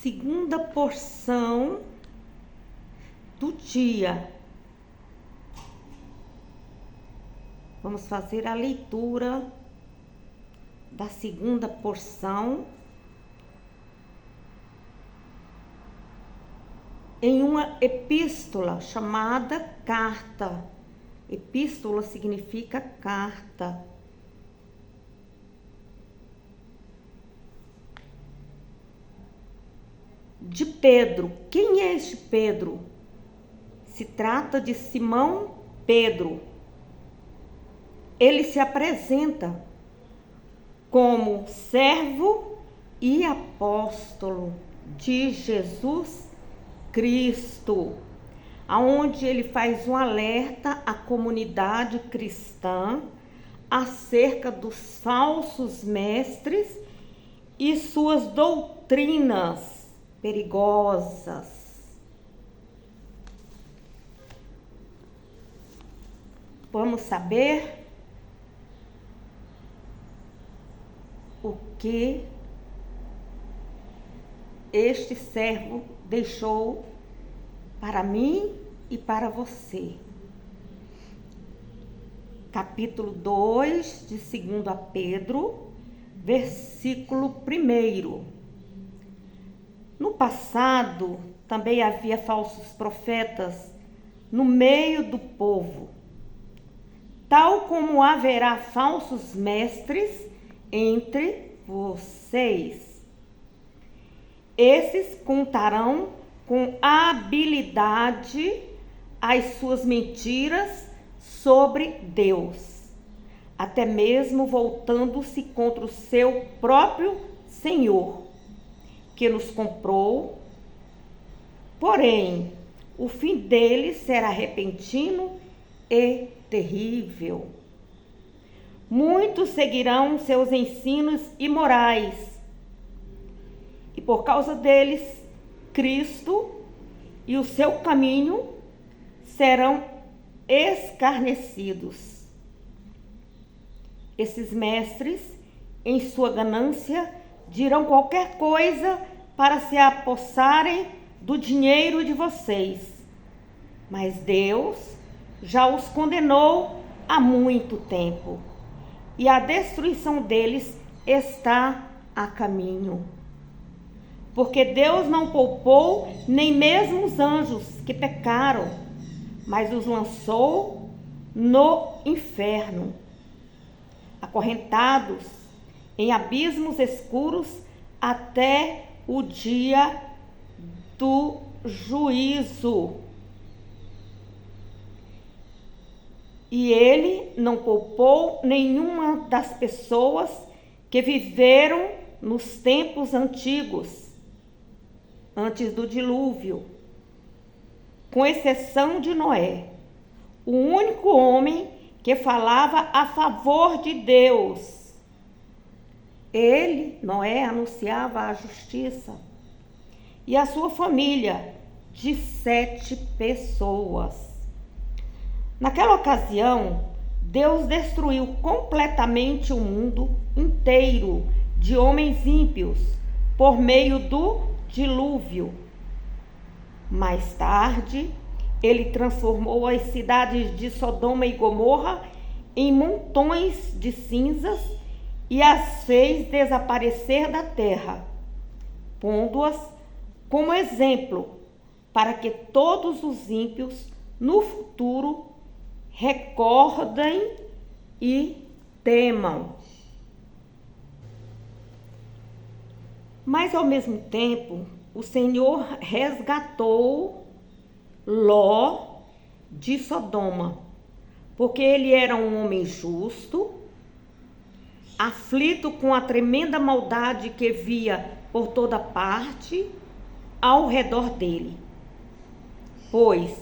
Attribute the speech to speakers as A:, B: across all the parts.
A: segunda porção do dia. Vamos fazer a leitura da segunda porção em uma epístola chamada carta. Epístola significa carta. De Pedro. Quem é este Pedro? Se trata de Simão Pedro. Ele se apresenta como servo e apóstolo de Jesus Cristo, aonde ele faz um alerta à comunidade cristã acerca dos falsos mestres e suas doutrinas perigosas. Vamos saber o que este servo deixou para mim e para você. Capítulo 2 de 2 Pedro, versículo 1. No passado, também havia falsos profetas no meio do povo, tal como haverá falsos mestres entre vocês. Esses contarão com habilidade as suas mentiras sobre Deus, até mesmo voltando-se contra o seu próprio Senhor, que nos comprou. Porém, o fim deles será repentino e terrível. Muitos seguirão seus ensinos imorais, e por causa deles, Cristo e o seu caminho serão escarnecidos. Esses mestres, em sua ganância, dirão qualquer coisa para se apossarem do dinheiro de vocês. Mas Deus já os condenou há muito tempo, e a destruição deles está a caminho. Porque Deus não poupou nem mesmo os anjos que pecaram, mas os lançou no inferno, acorrentados em abismos escuros até o dia do juízo. E ele não poupou nenhuma das pessoas que viveram nos tempos antigos, antes do dilúvio, com exceção de Noé, o único homem que falava a favor de Deus. Ele, Noé, anunciava a justiça. E a sua família, de 7 pessoas. Naquela ocasião, Deus destruiu completamente o mundo inteiro de homens ímpios por meio do dilúvio. Mais tarde, ele transformou as cidades de Sodoma e Gomorra em montões de cinzas e as fez desaparecer da terra, pondo-as como exemplo para que todos os ímpios no futuro recordem e temam. Mas ao mesmo tempo, o Senhor resgatou Ló de Sodoma, porque ele era um homem justo, aflito com a tremenda maldade que via por toda parte ao redor dele. Pois,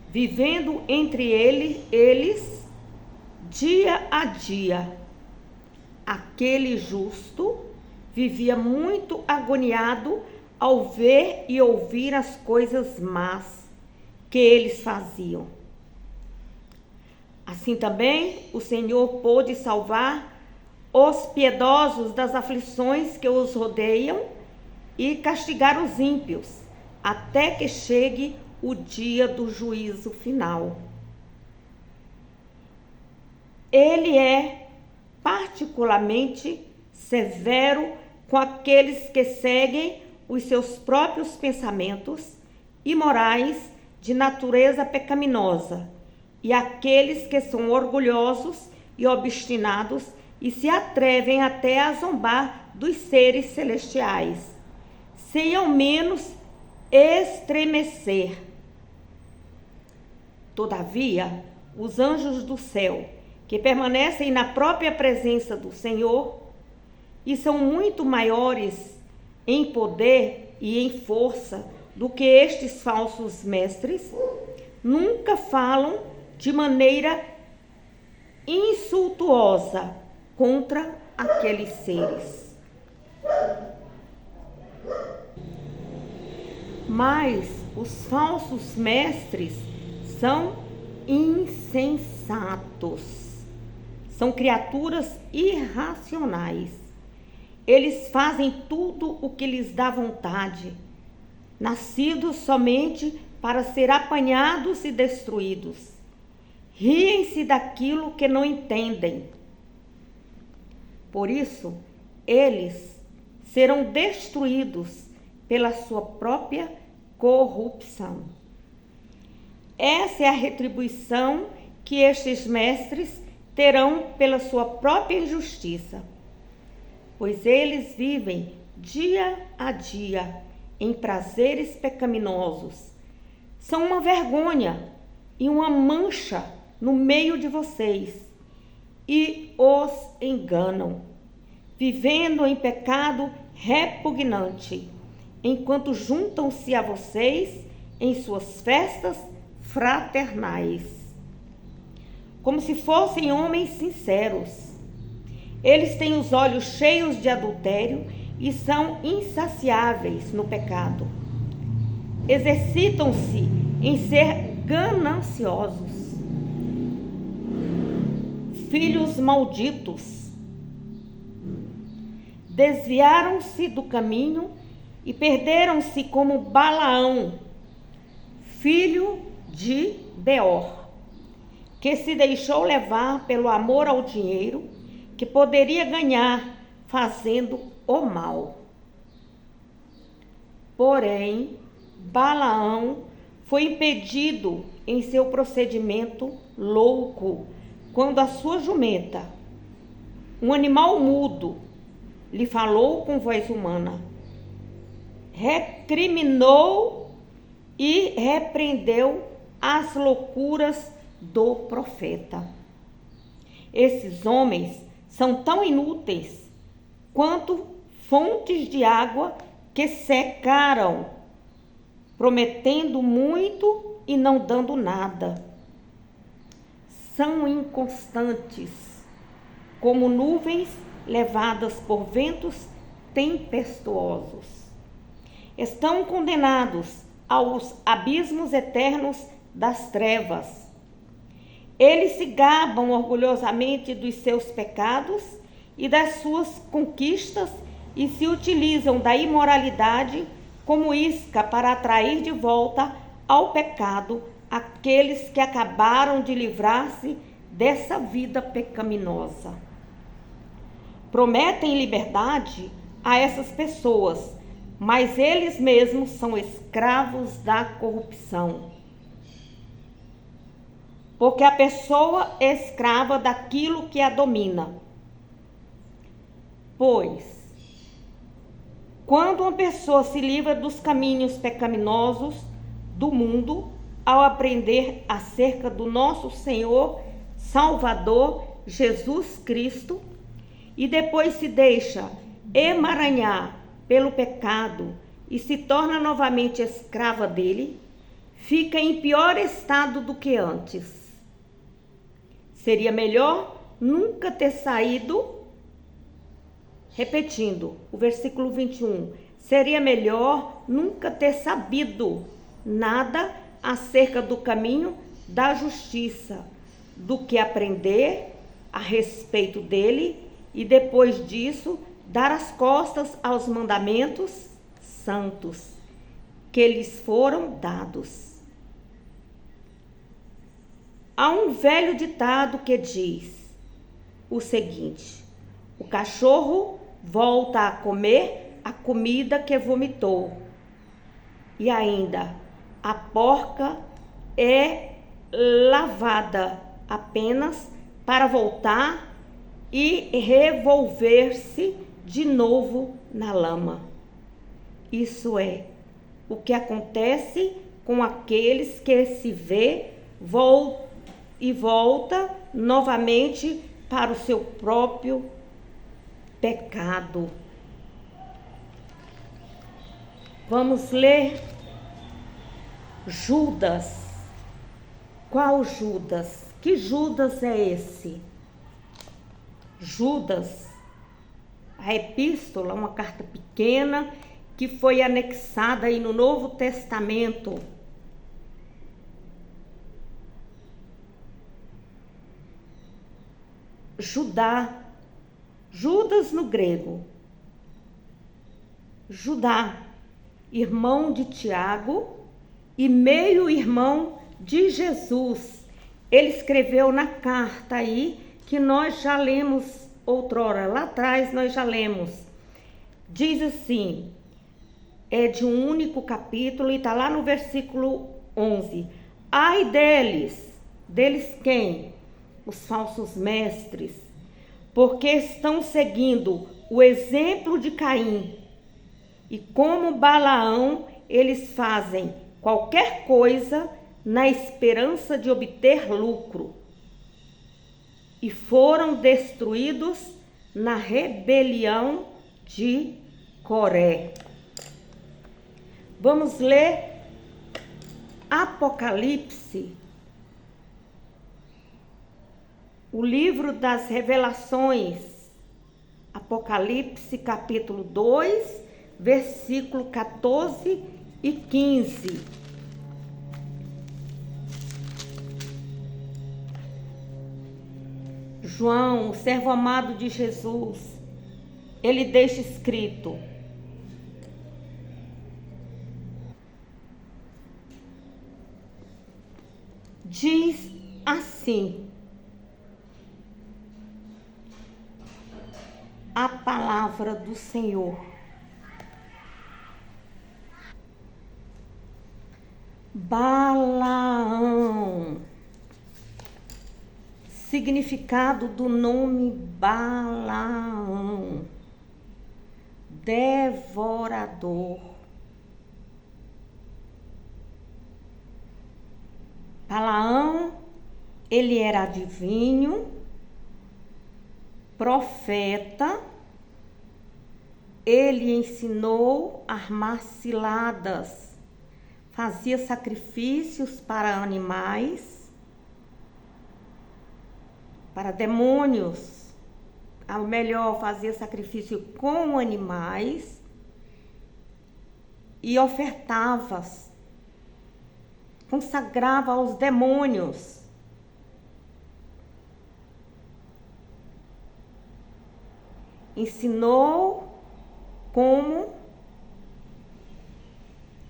A: vivendo entre eles, dia a dia, aquele justo vivia muito agoniado ao ver e ouvir as coisas más que eles faziam. Assim também o Senhor pôde salvar os piedosos das aflições que os rodeiam e castigar os ímpios, até que chegue o dia do juízo final. Ele é particularmente severo com aqueles que seguem os seus próprios pensamentos imorais de natureza pecaminosa e aqueles que são orgulhosos e obstinados e se atrevem até a zombar dos seres celestiais, sem ao menos estremecer. Todavia, os anjos do céu, que permanecem na própria presença do Senhor e são muito maiores em poder e em força do que estes falsos mestres, nunca falam de maneira insultuosa contra aqueles seres. Mas os falsos mestres são insensatos, são criaturas irracionais. Eles fazem tudo o que lhes dá vontade, nascidos somente para ser apanhados e destruídos. Riem-se daquilo que não entendem. Por isso, eles serão destruídos pela sua própria corrupção. Essa é a retribuição que estes mestres terão pela sua própria injustiça, pois eles vivem dia a dia em prazeres pecaminosos. São uma vergonha e uma mancha no meio de vocês e os enganam, vivendo em pecado repugnante, enquanto juntam-se a vocês em suas festas fraternais, como se fossem homens sinceros. Eles têm os olhos cheios de adultério e são insaciáveis no pecado. Exercitam-se em ser gananciosos. Filhos malditos, desviaram-se do caminho e perderam-se como Balaão, filho de Beor, que se deixou levar pelo amor ao dinheiro que poderia ganhar fazendo o mal. Porém, Balaão foi impedido em seu procedimento louco quando a sua jumenta, um animal mudo, lhe falou com voz humana, recriminou e repreendeu as loucuras do profeta. Esses homens são tão inúteis quanto fontes de água que secaram, prometendo muito e não dando nada. São inconstantes, como nuvens levadas por ventos tempestuosos. Estão condenados aos abismos eternos das trevas. Eles se gabam orgulhosamente dos seus pecados e das suas conquistas e se utilizam da imoralidade como isca para atrair de volta ao pecado aqueles que acabaram de livrar-se dessa vida pecaminosa. Prometem liberdade a essas pessoas, mas eles mesmos são escravos da corrupção. Porque a pessoa é escrava daquilo que a domina. Pois, quando uma pessoa se livra dos caminhos pecaminosos do mundo, ao aprender acerca do nosso Senhor, Salvador, Jesus Cristo, e depois se deixa emaranhar pelo pecado e se torna novamente escrava dele, fica em pior estado do que antes. Seria melhor nunca ter saído, repetindo o versículo 21, seria melhor nunca ter sabido nada acerca do caminho da justiça, do que aprender a respeito dele e depois disso dar as costas aos mandamentos santos que lhes foram dados. Há um velho ditado que diz o seguinte: o cachorro volta a comer a comida que vomitou. E ainda, a porca é lavada apenas para voltar e revolver-se de novo na lama. Isso é o que acontece com aqueles que se vê e volta novamente para o seu próprio pecado. Vamos ler Judas. Qual Judas? Que Judas é esse? Judas, a epístola, uma carta pequena que foi anexada aí no Novo Testamento. Judá, Judas no grego. Judá, irmão de Tiago e meio-irmão de Jesus. Ele escreveu na carta aí que nós já lemos outrora, lá atrás nós já lemos. Diz assim, é de um único capítulo e está lá no versículo 11. Ai deles quem? Os falsos mestres, porque estão seguindo o exemplo de Caim. E como Balaão, eles fazem qualquer coisa na esperança de obter lucro. E foram destruídos na rebelião de Coré. Vamos ler Apocalipse, o livro das revelações. Apocalipse capítulo 2, versículo 14 e 15. João, o servo amado de Jesus, ele deixa escrito: diz assim a palavra do Senhor: Balaão. Significado do nome Balaão: devorador. Balaão, ele era adivinho, profeta, ele ensinou a armar ciladas, fazia sacrifícios para animais, para demônios, ao melhor, fazia sacrifício com animais e ofertava, consagrava aos demônios. Ensinou como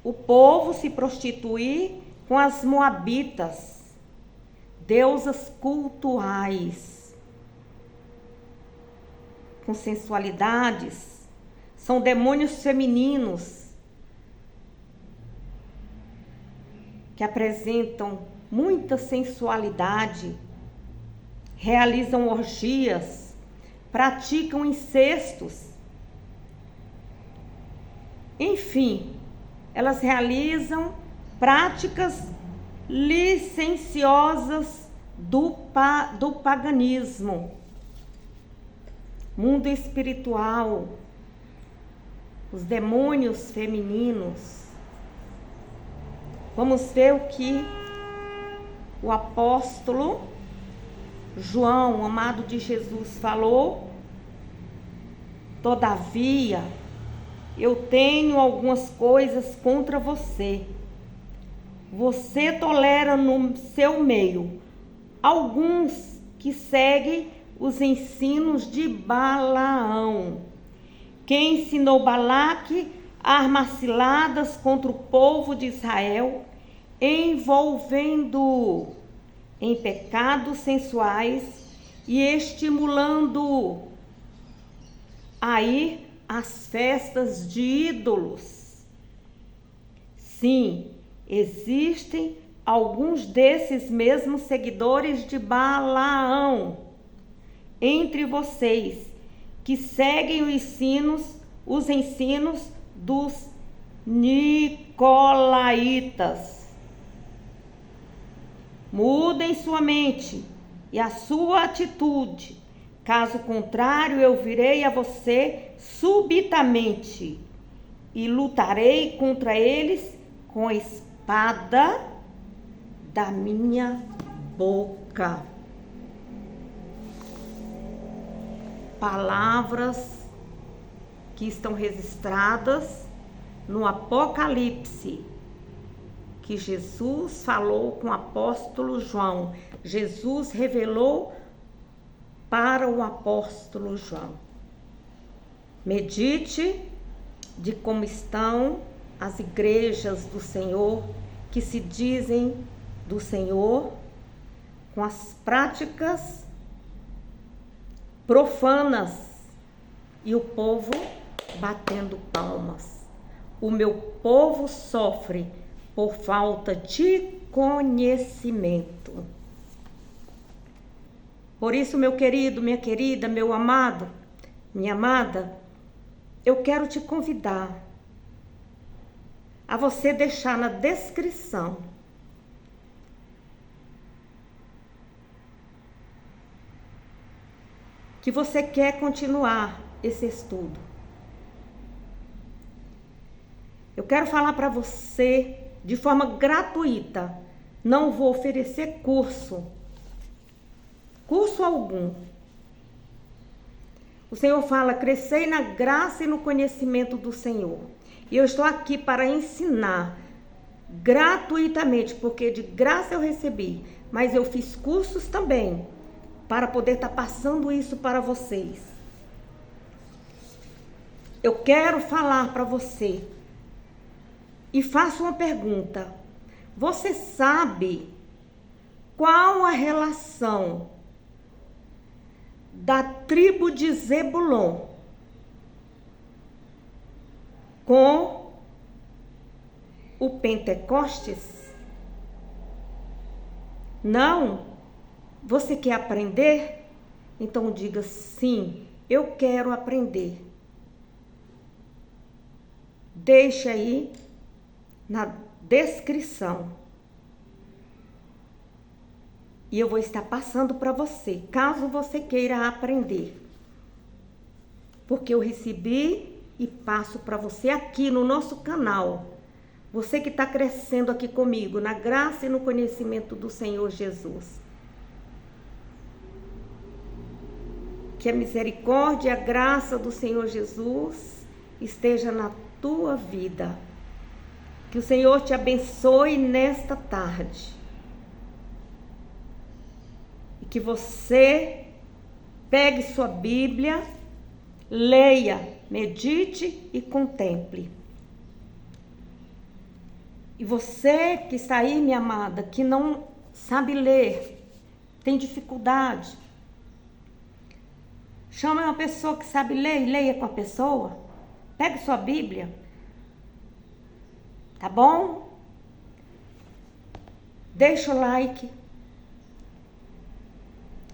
A: o povo se prostituir com as moabitas, deusas cultuais, com sensualidades. São demônios femininos que apresentam muita sensualidade, realizam orgias, praticam incestos. Enfim, elas realizam práticas licenciosas do paganismo, mundo espiritual, os demônios femininos. Vamos ver o que o apóstolo João, amado de Jesus, falou. Todavia, eu tenho algumas coisas contra você. Você tolera no seu meio alguns que seguem os ensinos de Balaão, que ensinou Balaque armaciladas contra o povo de Israel, envolvendo-o em pecados sensuais e estimulando-o a ir às festas de ídolos. Sim, existem alguns desses mesmos seguidores de Balaão entre vocês, que seguem os ensinos dos nicolaítas. Mudem sua mente e a sua atitude. Caso contrário, eu virei a você subitamente e lutarei contra eles com a espada da minha boca. Palavras que estão registradas no Apocalipse, que Jesus falou com o apóstolo João. Jesus revelou para o apóstolo João. Medite de como estão as igrejas do Senhor, que se dizem do Senhor, com as práticas profanas e o povo batendo palmas. O meu povo sofre por falta de conhecimento. Por isso, meu querido, minha querida, meu amado, minha amada, eu quero te convidar a você deixar na descrição que você quer continuar esse estudo. Eu quero falar para você de forma gratuita. Não vou oferecer curso algum. O Senhor fala: crescei na graça e no conhecimento do Senhor. E eu estou aqui para ensinar gratuitamente, porque de graça eu recebi, mas eu fiz cursos também para poder estar passando isso para vocês. Eu quero falar para você e faço uma pergunta. Você sabe qual a relação da tribo de Zebulon com o Pentecostes? Não? Você quer aprender? Então diga: sim, eu quero aprender. Deixe aí na descrição. E eu vou estar passando para você, caso você queira aprender. Porque eu recebi e passo para você aqui no nosso canal. Você que está crescendo aqui comigo, na graça e no conhecimento do Senhor Jesus. Que a misericórdia e a graça do Senhor Jesus esteja na tua vida. Que o Senhor te abençoe nesta tarde. E que você pegue sua Bíblia, leia, medite e contemple. E você que está aí, minha amada, que não sabe ler, tem dificuldade, chama uma pessoa que sabe ler e leia com a pessoa. Pegue sua Bíblia. Tá bom? Deixa o like.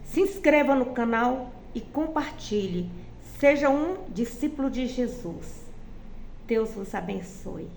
A: Se inscreva no canal e compartilhe. Seja um discípulo de Jesus. Deus vos abençoe.